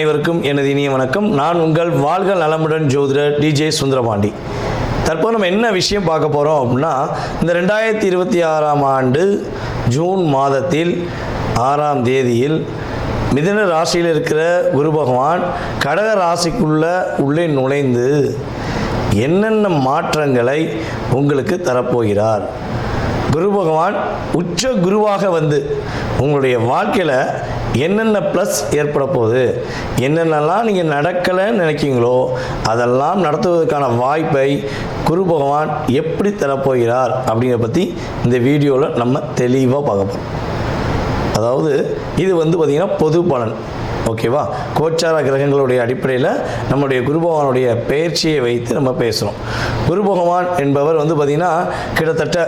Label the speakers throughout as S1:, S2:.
S1: அனைவருக்கும் எனது இனிய வணக்கம். நான் உங்கள் வாழ்க நலமுடன் ஜோதிடர் டிஜே சுந்தரபாண்டி. தற்போது நம்ம என்ன விஷயம் பார்க்க போகிறோம் அப்படின்னா, இந்த 2026ஆம் ஆண்டு ஜூன் மாதத்தில் 6ஆம் தேதியில் மிதுன ராசியில் இருக்கிற குரு பகவான் கடக ராசிக்குள்ளே நுழைந்து என்னென்ன மாற்றங்களை உங்களுக்கு தரப்போகிறார். குரு பகவான் உச்ச குருவாக வந்து உங்களுடைய வாழ்க்கையில் என்னென்ன ப்ளஸ் ஏற்பட போகுது, என்னென்னலாம் நீங்கள் நடக்கலைன்னு நினைக்கிங்களோ அதெல்லாம் நடத்துவதற்கான வாய்ப்பை குரு பகவான் எப்படி தரப்போகிறார் அப்படிங்கிறத பற்றி இந்த வீடியோவில் நம்ம தெளிவாக பார்க்க போகிறோம். அதாவது இது பார்த்திங்கன்னா பொது பலன், ஓகேவா? கோச்சார கிரகங்களுடைய அடிப்படையில் நம்முடைய குரு பகவானுடைய பயிற்சியை வைத்து நம்ம பேசுகிறோம். குரு பகவான் என்பவர் பார்த்திங்கன்னா கிட்டத்தட்ட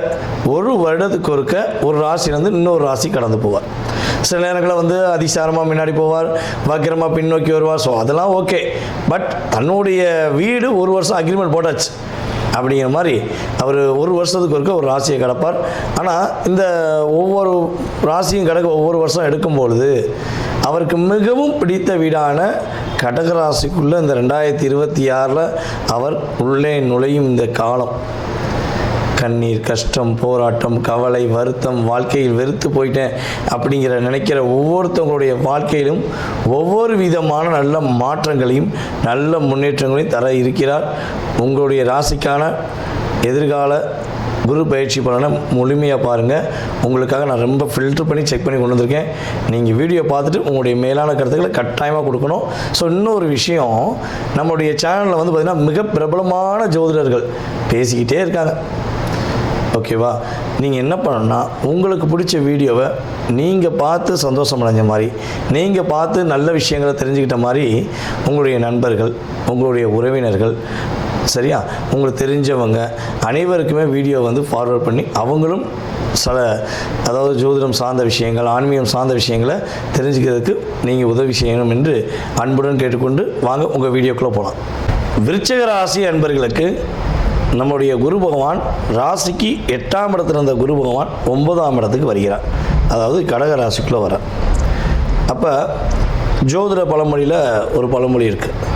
S1: ஒரு வருடத்துக்கு ஒருக்க ஒரு ராசியிலேருந்து இன்னொரு ராசி கடந்து போவார். சில நேரங்களில் அதிசாரமாக முன்னாடி போவார், வக்கிரமாக பின்னோக்கி வருவார். ஸோ அதெல்லாம் ஓகே. பட் தன்னுடைய வீடு ஒரு வருஷம் அக்ரிமெண்ட் போட்டாச்சு அப்படிங்கிற மாதிரி அவர் ஒரு வருஷத்துக்கு ஒருக்க ஒரு ராசியை கிடப்பார். ஆனால் இந்த ஒவ்வொரு ராசியும் கிடக்க ஒவ்வொரு வருஷம் எடுக்கும்பொழுது அவருக்கு மிகவும் பிடித்த வீடான கடகராசிக்குள்ளே இந்த 2026 அவர் உள்ளே நுழையும் இந்த காலம், கண்ணீர், கஷ்டம், போராட்டம், கவலை, வருத்தம், வாழ்க்கையில் வெறுத்து போயிட்டேன் அப்படிங்கிற நினைக்கிற ஒவ்வொருத்தவங்களுடைய வாழ்க்கையிலும் ஒவ்வொரு விதமான நல்ல மாற்றங்களையும் நல்ல முன்னேற்றங்களையும் தர இருக்கிறார். உங்களுடைய ராசிக்கான எதிர்கால குரு பயிற்சி பலனை முழுமையாக பாருங்கள். உங்களுக்காக நான் ரொம்ப ஃபில்டர் பண்ணி செக் பண்ணி கொண்டு வந்திருக்கேன். நீங்கள் வீடியோ பார்த்துட்டு உங்களுடைய மேலான கருத்துக்களை கட்டாயமாக கொடுக்கணும். ஸோ இன்னொரு விஷயம், நம்மளுடைய சேனலில் பார்த்திங்கன்னா மிக பிரபலமான ஜோதிடர்கள் பேசிக்கிட்டே இருக்காங்க, ஓகேவா? நீங்கள் என்ன பண்ணணும்னா, உங்களுக்கு பிடிச்ச வீடியோவை நீங்கள் பார்த்து சந்தோஷம் அடைஞ்ச மாதிரி, நீங்கள் பார்த்து நல்ல விஷயங்களை தெரிஞ்சுக்கிட்ட மாதிரி உங்களுடைய நண்பர்கள், உங்களுடைய உறவினர்கள், சரியா, உங்களுக்கு தெரிஞ்சவங்க அனைவருக்குமே வீடியோ ஃபார்வர்ட் பண்ணி அவங்களும் சில அதாவது ஜோதிடம் சார்ந்த விஷயங்கள், ஆன்மீகம் சார்ந்த விஷயங்களை தெரிஞ்சுக்கிறதுக்கு நீங்கள் உதவி செய்யணும் என்று அன்புடன் கேட்டுக்கொண்டு வாங்க உங்கள் வீடியோக்குள்ளே போகலாம். விருச்சிக ராசி அன்பர்களுக்கு நம்முடைய குரு பகவான் ராசிக்கு 8ஆம் இடத்துல இருந்த குரு பகவான் 9ஆம் இடத்துக்கு வருகிறார். அதாவது கடக ராசிக்குள்ளே வர. அப்போ ஜோதிட பழமொழியில் ஒரு பழமொழி இருக்குது,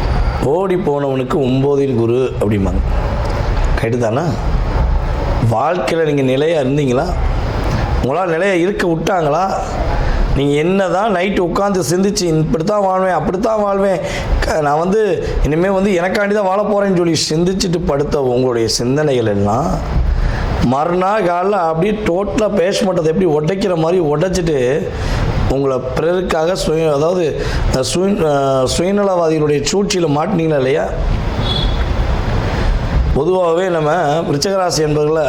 S1: ஓடி போனவனுக்கு 9ல் குரு அப்படிம்பாங்க. கரெக்டு தானே? வாழ்க்கையில் நீங்கள் நிலையாக இருந்தீங்களா? உங்களால் நிலையாக இருக்க விட்டாங்களா? நீங்கள் என்ன தான் நைட்டு உட்காந்து சிந்திச்சு இப்படித்தான் வாழ்வேன், அப்படித்தான் வாழ்வேன், நான் இனிமேல் எனக்காண்டி தான் வாழ போகிறேன்னு சொல்லி சிந்திச்சுட்டு படுத்த உங்களுடைய சிந்தனைகள் எல்லாம் மறுநாள் காலையில் அப்படியே டோட்டலாக பேசமாட்டதை எப்படி உடைக்கிற மாதிரி உடைச்சிட்டு உங்களை பிறருக்காக அதாவது சுயநலவாதிகளுடைய சூழ்ச்சியில் மாட்டினீங்களா இல்லையா? பொதுவாகவே நம்ம விருச்சிகராசி என்பதில்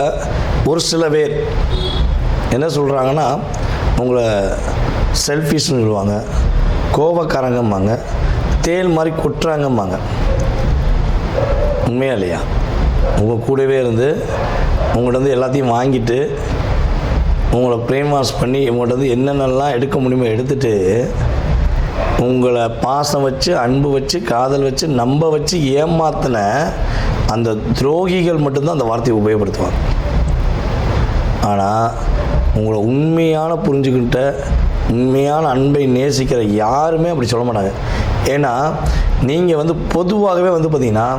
S1: ஒரு சில பேர் என்ன சொல்கிறாங்கன்னா, உங்களை செல்ஃபிஷ்னு சொல்லுவாங்க, கோபக்காரங்கம்பாங்க, தேல் மாதிரி கொட்டுறாங்கம்பாங்க. உண்மையா இல்லையா? உங்கள் கூடவே இருந்து உங்கள்கிட்ட எல்லாத்தையும் வாங்கிட்டு உங்களை பிரெயின் வாஷ் பண்ணி உங்கள்கிட்ட என்னென்னலாம் எடுக்க முடியுமோ எடுத்துட்டு உங்களை பாசம் வச்சு, அன்பு வச்சு, காதல் வச்சு, நம்ப வச்சு ஏமாத்தின அந்த துரோகிகள் மட்டும்தான் அந்த வார்த்தையை உபயோகப்படுத்துவாங்க. ஆனால் உங்களை உண்மையான புரிஞ்சுக்கிட்ட, உண்மையான அன்பை நேசிக்கிற யாருமே அப்படி சொல்ல மாட்டாங்க. ஏன்னா நீங்கள் பொதுவாகவே பார்த்திங்கன்னா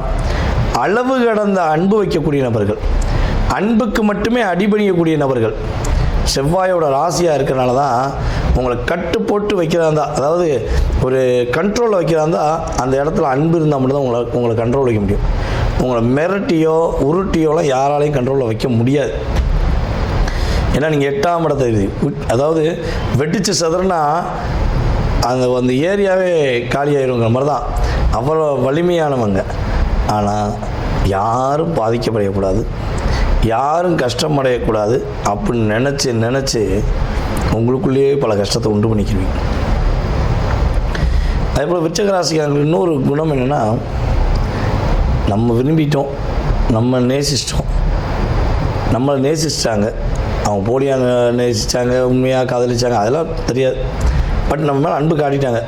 S1: அளவு கடந்த அன்பு வைக்கக்கூடிய நபர்கள், அன்புக்கு மட்டுமே அடிபணியக்கூடிய நபர்கள், செவ்வாயோட ராசியாக இருக்கிறனால தான் உங்களை கட்டு போட்டு வைக்கிறாந்தா, அதாவது ஒரு கண்ட்ரோலில் வைக்கிறாந்தா அந்த இடத்துல அன்பு இருந்தால் மட்டும்தான் உங்களை கண்ட்ரோல் வைக்க முடியும். உங்களை மிரட்டியோ உருட்டியோலாம் யாராலையும் கண்ட்ரோலில் வைக்க முடியாது. ஏன்னா நீங்கள் 8ஆம் இடத்தை அதாவது வெட்டிச்சு சதுரனா அந்த ஏரியாவே காலியாயிருங்கிற மாதிரி தான் அவ்வளோ வலிமையானவங்க. ஆனால் யாரும் பாதிக்கப்படக்கூடாது, யாரும் கஷ்டமடையக்கூடாது அப்படின்னு நினச்சி உங்களுக்குள்ளேயே பல கஷ்டத்தை உண்டு பண்ணிக்கிறீங்க. அதே போல் விருச்சிக ராசிக்காரங்களுக்கு இன்னொரு குணம் என்னென்னா, நம்ம விரும்பிட்டோம், நம்ம நேசிச்சிட்டோம், நம்மளை நேசிச்சிட்டாங்க, அவங்க போலியாக நேசித்தாங்க, உண்மையாக காதலிச்சாங்க, அதெல்லாம் தெரியாது. பட் நம்ம மேலே அன்பு காட்டிட்டாங்க,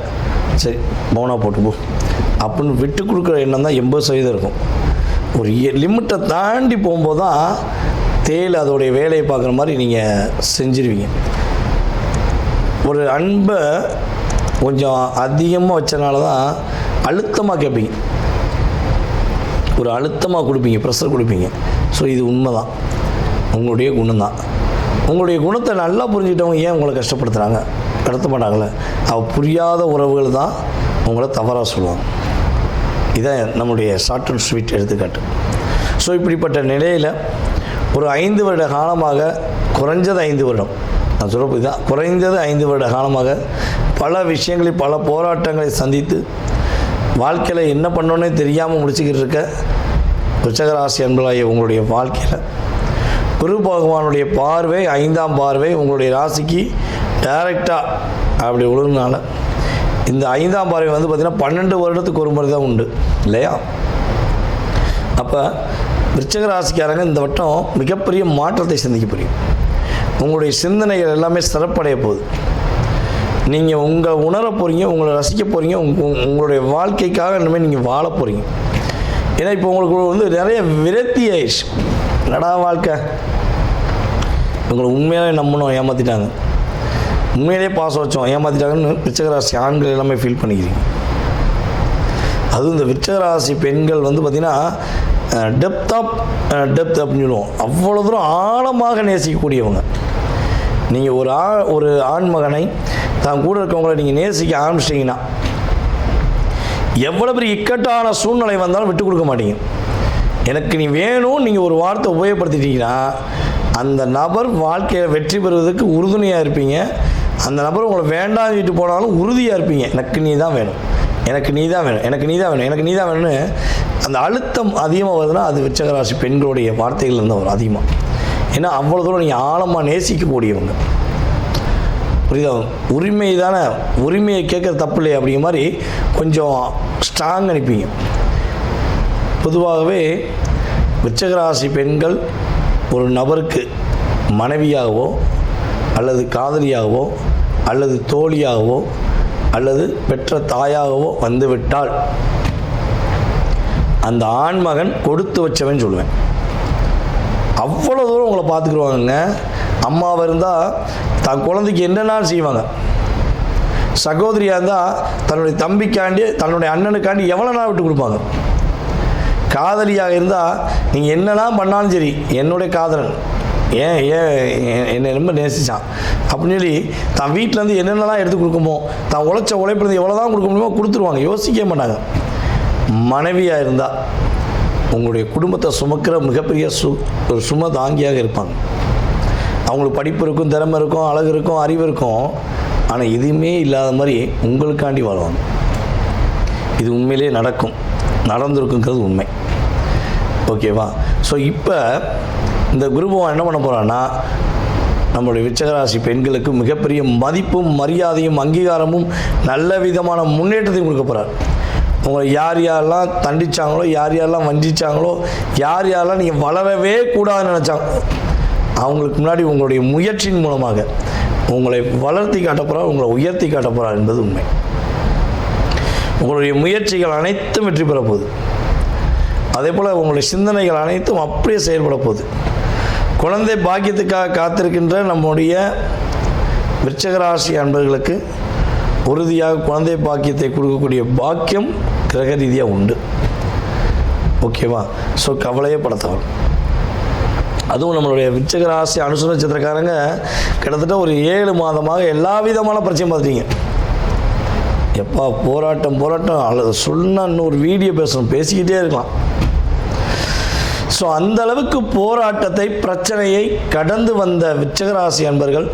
S1: சரி போனா போட்டு போ அப்படின்னு விட்டு கொடுக்குற எண்ணம் தான் 80% இருக்கும். ஒரு லிமிட்டை தாண்டி போகும்போது தான் தேல் அதோடைய வேலையை பார்க்குற மாதிரி நீங்கள் செஞ்சிருவீங்க. ஒரு அன்பை கொஞ்சம் அதிகமாக வச்சனால தான் அழுத்தமாக கேட்பீங்க, ஒரு அழுத்தமாக கொடுப்பீங்க, ப்ரெஷர் கொடுப்பீங்க. ஸோ இது உண்மை தான், உங்களுடைய குணம்தான். உங்களுடைய குணத்தை நல்லா புரிஞ்சுக்கிட்டவங்க ஏன் உங்களை கஷ்டப்படுத்துகிறாங்க? கடத்த மாட்டாங்களே. புரியாத உறவுகள் தான் உங்களை தவறாக சொல்லுவாங்க. இதான் நம்முடைய ஷார்ட் அண்ட் ஸ்வீட் எடுத்துக்காட்டு. ஸோ இப்படிப்பட்ட நிலையில் ஒரு 5 வருட காலமாக, குறைஞ்சது 5 வருடம், நான் சொல்ல இதுதான், குறைந்தது 5 வருட காலமாக பல விஷயங்களில் பல போராட்டங்களை சந்தித்து வாழ்க்கையில் என்ன பண்ணோன்னே தெரியாமல் முடிச்சுக்கிட்டு இருக்க விருச்சிக ராசி அன்பர்களாகிய உங்களுடைய வாழ்க்கையில் குரு பகவானுடைய பார்வை, 5ஆம் பார்வை உங்களுடைய ராசிக்கு டைரெக்டாக அப்படி விழுந்தனால இந்த 5ஆம் பார்வை வந்து பார்த்திங்கன்னா 12 வருடத்துக்கு ஒரு முறை தான் உண்டு இல்லையா? அப்போ விருச்சிக ராசிக்காரங்க இந்த வட்டம் மிகப்பெரிய மாற்றத்தை சந்திக்க போகிறீங்க. உங்களுடைய சிந்தனைகள் எல்லாமே சிறப்படைய போகுது. நீங்கள் உங்களை உணர போகிறீங்க, உங்களை ரசிக்க போகிறீங்க, உங்களுடைய வாழ்க்கைக்காக இனிமேல் நீங்கள் வாழ போகிறீங்க. ஏன்னா இப்போ உங்களுக்கு வந்து நிறைய விரக்தி ஆயிடுச்சு. என்னடா வாழ்க்கை, உங்களை உண்மையாகவே நம்பணும், ஏமாற்றிட்டாங்க, உண்மையிலே பாசம் வச்சோம், ஏமாற்றிட்டாங்கன்னு விருச்சிக ராசி ஆண்கள் எல்லாமே ஃபீல் பண்ணிக்கிறீங்க. அதுவும் இந்த விருச்சிக ராசி பெண்கள் வந்து பார்த்திங்கன்னா டெப்த் அப்படின்னு சொல்லுவோம். அவ்வளோ தூரம் ஆழமாக நேசிக்கக்கூடியவங்க. நீங்கள் ஒரு ஆண்மகனை தான் கூட இருக்கவங்களை நீங்கள் நேசிக்க ஆரம்பிச்சிட்டிங்கன்னா எவ்வளோ பெரிய இக்கட்டான சூழ்நிலை வந்தாலும் விட்டு கொடுக்க மாட்டீங்க. எனக்கு நீ வேணும் நீங்கள் ஒரு வார்த்தை உபயோகப்படுத்திட்டீங்கன்னா அந்த நபர் வாழ்க்கையில் வெற்றி பெறுவதற்கு உறுதுணையாக இருப்பீங்க. அந்த நபர் உங்களை வேண்டாம் சொல்லிட்டு போனாலும் உறுதியாக இருப்பீங்க. எனக்கு நீ தான் வேணும், எனக்கு நீ தான் வேணும், எனக்கு நீ தான் வேணும், எனக்கு நீ தான் வேணும்னு அந்த அழுத்தம் அதிகமாக வருதுன்னா அது விருச்சிக ராசி பெண்களுடைய வார்த்தைகள் இருந்தால் வரும் அதிகமாக. ஏன்னா அவ்வளோ தூரம் நீங்கள் ஆழமாக நேசிக்கக்கூடியவங்க. புரியுதா? உரிமை தானே, உரிமையை கேட்குற தப்பு இல்லையா அப்படிங்கிற மாதிரி கொஞ்சம் ஸ்ட்ராங் அனுப்பிங்க. பொதுவாகவே விருச்சிக ராசி பெண்கள் ஒரு நபருக்கு மனைவியாகவோ அல்லது காதலியாகவோ அல்லது தோழியாகவோ அல்லது பெற்ற தாயாகவோ வந்துவிட்டால் அந்த ஆண்மகன் கொடுத்து வச்சவன் சொல்லுவேன். அவ்வளோ தூரம் உங்களை பார்த்துக்குருவாங்க. அம்மாவாக இருந்தால் தன் குழந்தைக்கு என்னென்னாலும் செய்வாங்க. சகோதரியாக இருந்தால் தன்னுடைய தம்பிக்காண்டி தன்னுடைய அண்ணனுக்காண்டி எவ்வளோ நாள் விட்டு கொடுப்பாங்க. காதலியாக இருந்தால் நீங்கள் என்னெல்லாம் பண்ணாலும் சரி, என்னுடைய காதலன் என்னை ரொம்ப நேசித்தான் அப்படின்னு சொல்லி தான் வீட்டிலேருந்து என்னென்னலாம் எடுத்து கொடுக்குமோ, தான் உழைச்ச உழைப்பிலேருந்து எவ்வளோ தான் கொடுக்க முடியுமோ கொடுத்துருவாங்க, யோசிக்க மாட்டாங்க. மனைவியாக இருந்தால் உங்களுடைய குடும்பத்தை சுமக்கிற மிகப்பெரிய ஒரு சும தாங்கியாக இருப்பாங்க. அவங்களுக்கு படிப்பு இருக்கும், திறமை இருக்கும், அழகு இருக்கும், அறிவு இருக்கும். ஆனால் எதுவுமே இல்லாத மாதிரி உங்களுக்காண்டி வாழ்வாங்க. இது உண்மையிலே நடந்திருக்குங்கிறது உண்மை. ஓகேவா? ஸோ இப்போ இந்த குரு பகவான் என்ன பண்ண போகிறான்னா நம்மளுடைய விருச்சிக ராசி பெண்களுக்கு மிகப்பெரிய மதிப்பும் மரியாதையும் அங்கீகாரமும் நல்ல விதமான முன்னேற்றத்தையும் கொடுக்க போகிறார். உங்களை யார் யாரெல்லாம் தண்டிச்சாங்களோ, யார் யாரெல்லாம் வஞ்சிச்சாங்களோ, யார் யாரெல்லாம் நீங்கள் வளரவே கூடாதுன்னு நினச்சாங்க அவங்களுக்கு முன்னாடி உங்களுடைய முயற்சியின் மூலமாக உங்களை வளர்த்தி காட்டப்போகிறார், உங்களை உயர்த்தி காட்டப்போகிறார் என்பது உண்மை. உங்களுடைய முயற்சிகள் அனைத்தும் வெற்றி பெற போகுது. அதே போல் உங்களுடைய சிந்தனைகள் அனைத்தும் அப்படியே செயல்பட போகுது. குழந்தை பாக்கியத்துக்காக காத்திருக்கின்ற நம்முடைய விருச்சிக ராசி அன்பர்களுக்கு உறுதியாக குழந்தை பாக்கியத்தை கொடுக்கக்கூடிய பாக்கியம் கிரக ரீதியாக உண்டு. ஓகேவா? ஸோ கவலையே படத்தவர். அதுவும் நம்மளுடைய விருச்சிக ராசி அனுச நட்சத்திரக்காரங்க கிட்டத்தட்ட ஒரு 7 மாதமாக எல்லா விதமான பிரச்சனையும் பார்த்துட்டீங்க. எப்பா போராட்டம் அல்லது சொன்னால் இன்னொரு வீடியோ பேசிக்கிட்டே இருக்கலாம். ஸோ அந்த அளவுக்கு போராட்டத்தை, பிரச்சனையை கடந்து வந்த விருச்சிக ராசி அன்பர்கள்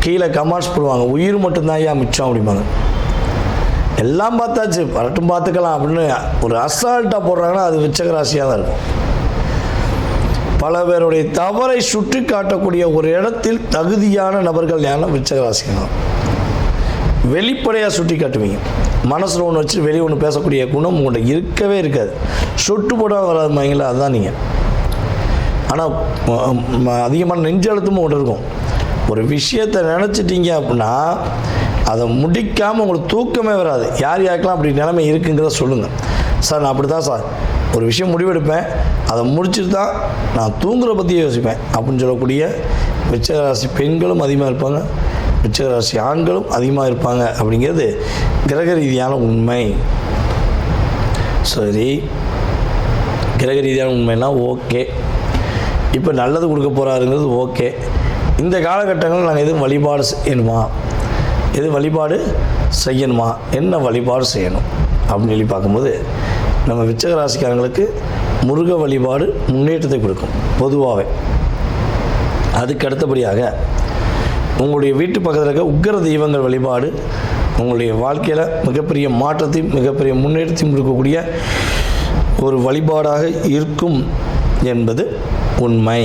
S1: கீழே கமெண்ட்ஸ் போடுவாங்க, உயிர் மட்டும்தான் ஐயா மிச்சம் அப்படிம்பாங்க. எல்லாம் பார்த்தாச்சு, வரட்டும் பார்த்துக்கலாம் அப்படின்னு ஒரு அசால்ட்டாக போடுறாங்கன்னா அது விருச்சிக ராசியாக தான் இருக்கும். பல பேருடைய தவறை சுட்டி காட்டக்கூடிய ஒரு இடத்தில் தகுதியான நபர்கள் யாரும் விருச்சிக ராசிகள். வெளிப்படையாக சுட்டி காட்டுவீங்க. மனசில் ஒன்று வச்சு வெளியே ஒன்று பேசக்கூடிய குணம் உங்கள்கிட்ட இருக்கவே இருக்காது. சொட்டு போடாமல் வராது மைங்களா, அதுதான் நீங்கள். ஆனால் அதிகமான நெஞ்சழுத்தமும் ஒன்று இருக்கும். ஒரு விஷயத்தை நினச்சிட்டிங்க அப்படின்னா அதை முடிக்காமல் உங்களுக்கு தூக்கமே வராது. யார் யாருக்கெல்லாம் அப்படி நிலைமை இருக்குங்கிறத சொல்லுங்கள். சார் நான் அப்படி தான் சார் ஒரு விஷயம் முடிவெடுப்பேன், அதை முடிச்சுட்டு தான் நான் தூங்குற பற்றியே யோசிப்பேன் அப்படின்னு சொல்லக்கூடிய விருச்சிக ராசி பெண்களும் அதிகமாக இருப்பாங்க. விருச்சிக ராசி ஆண்களும் அதிகமாக இருப்பாங்க அப்படிங்கிறது கிரக ரீதியான உண்மை. சரி, கிரக ரீதியான உண்மைனா ஓகே. இப்போ நல்லது கொடுக்க போகிறாருங்கிறது ஓகே. இந்த காலகட்டங்களில் நாங்கள் எதுவும் வழிபாடு செய்யணுமா, என்ன வழிபாடு செய்யணும் அப்படின்னு சொல்லி பார்க்கும்போது, நம்ம விருச்சிக ராசிக்காரங்களுக்கு முருக வழிபாடு முன்னேற்றத்தை கொடுக்கும் பொதுவாகவே. அதுக்கு அடுத்தபடியாக உங்களுடைய வீட்டு பக்கத்தில் இருக்க உக்கிர தெய்வங்கள் வழிபாடு உங்களுடைய வாழ்க்கையில் மிகப்பெரிய மாற்றத்தையும் மிகப்பெரிய முன்னேற்றத்தையும் கொடுக்கக்கூடிய ஒரு வழிபாடாக இருக்கும் என்பது உண்மை.